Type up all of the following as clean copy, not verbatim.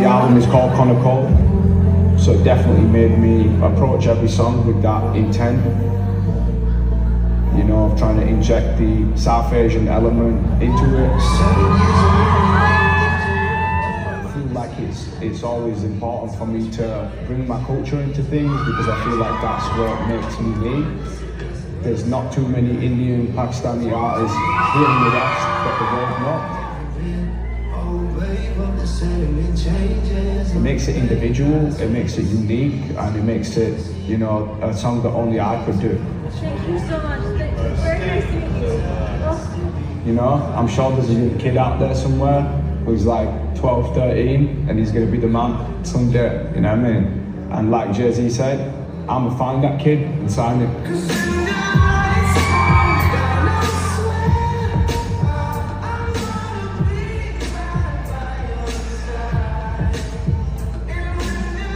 The album is called KONNAKOL, so it definitely made me approach every song with that intent. You know, of trying to inject the South Asian element into it. I feel like it's always important for me to bring my culture into things because I feel like that's what makes me me. There's not too many Indian, Pakistani artists here in the West, but the world not. It makes it individual, it makes it unique, and it makes it, you know, a song that only I could do. Thank you so much. Very sweet. You know, I'm sure there's a young kid out there somewhere who's like 12, 13, and he's gonna be the man someday, you know what I mean? And like Jay-Z said, I'm gonna find that kid and sign it.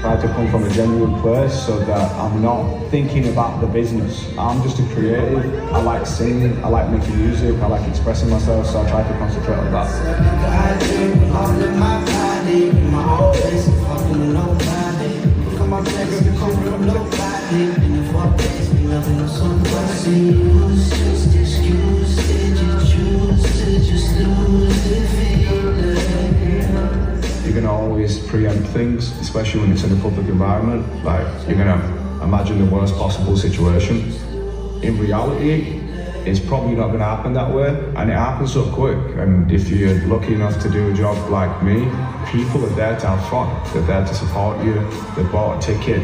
I try to come from a genuine place so that I'm not thinking about the business. I'm just a creative. I like singing, I like making music, I like expressing myself, so I try to concentrate on that. You're gonna always preempt things, especially when it's in a public environment. Like, you're gonna imagine the worst possible situation. In reality, it's probably not gonna happen that way, and it happens so quick. And if you're lucky enough to do a job like me, people are there to have fun. They're there to support you. They bought a ticket.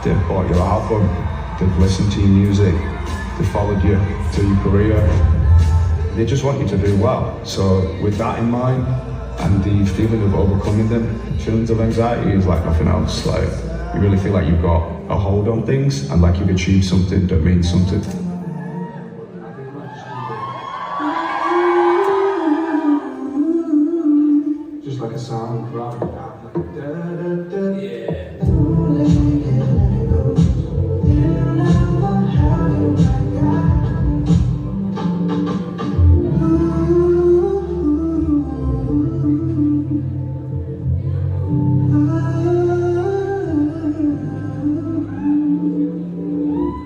They've bought your album. They've listened to your music. They followed you to your career. They just want you to do well. So with that in mind, and the feeling of overcoming them, feelings of anxiety is like nothing else. Like, you really feel like you've got a hold on things and like you've achieved something that means something. Just like a sound,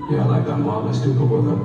yeah, I like that one. Let's do a couple of them.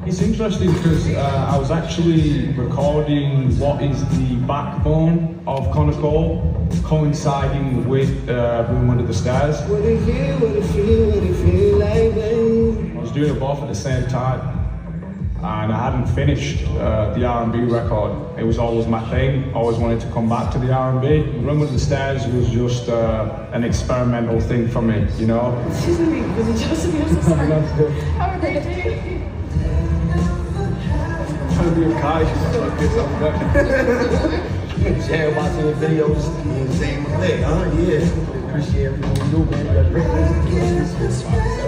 It's interesting because I was actually recording what is the backbone of KONNAKOL, coinciding with Room Under the Stairs. What it feel like, babe? I was doing it both at the same time, and I hadn't finished the R&B record. It was always my thing. I always wanted to come back to the R&B. Room Under the Stairs was just an experimental thing for me, you know? Excuse me, was it just me? I'm so sorry. Have a great day. Trying to be a guy, she's like this, I'm back. Yeah, watching the videos, same thing, huh? Yeah. Appreciate everything you do, man. This is crazy.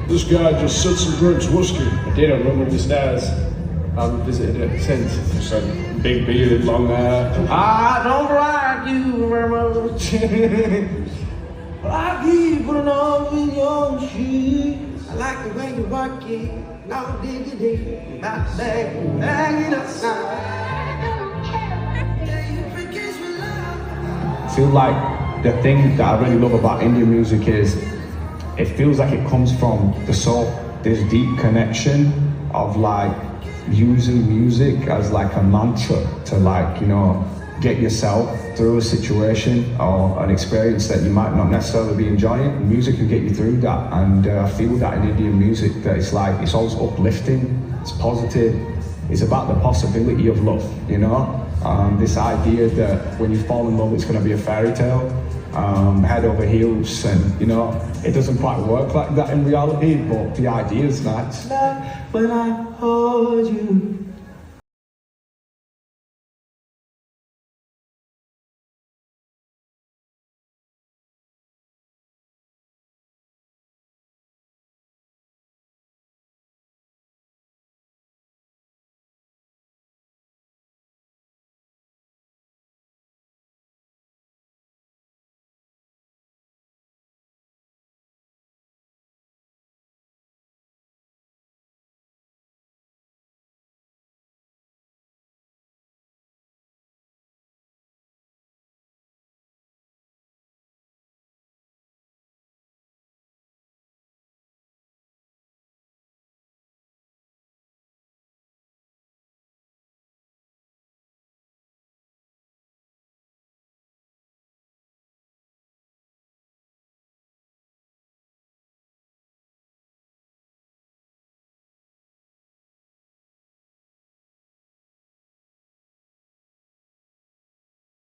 This guy just sits and drinks whiskey. I did a Room Under the Stairs. I've visited it since. Just a big beard, long hair. I don't like you very much. I keep putting on in your shoes. I like the way you work it. No diggity, not banging outside. I feel like the thing that I really love about Indian music is it feels like it comes from the soul. This deep connection of like using music as like a mantra to like, you know, get yourself through a situation or an experience that you might not necessarily be enjoying. Music can get you through that, and I feel that in Indian music, that it's like, it's always uplifting, it's positive, it's about the possibility of love, you know? This idea that when you fall in love, it's gonna be a fairy tale. head over heels, and you know, it doesn't quite work like that in reality, but the idea is nice. When I hold you.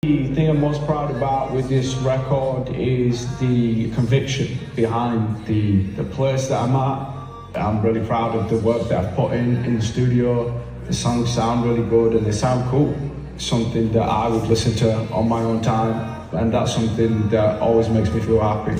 The thing I'm most proud about with this record is the conviction behind the place that I'm at. I'm really proud of the work that I've put in the studio. The songs sound really good and they sound cool. Something that I would listen to on my own time, and that's something that always makes me feel happy.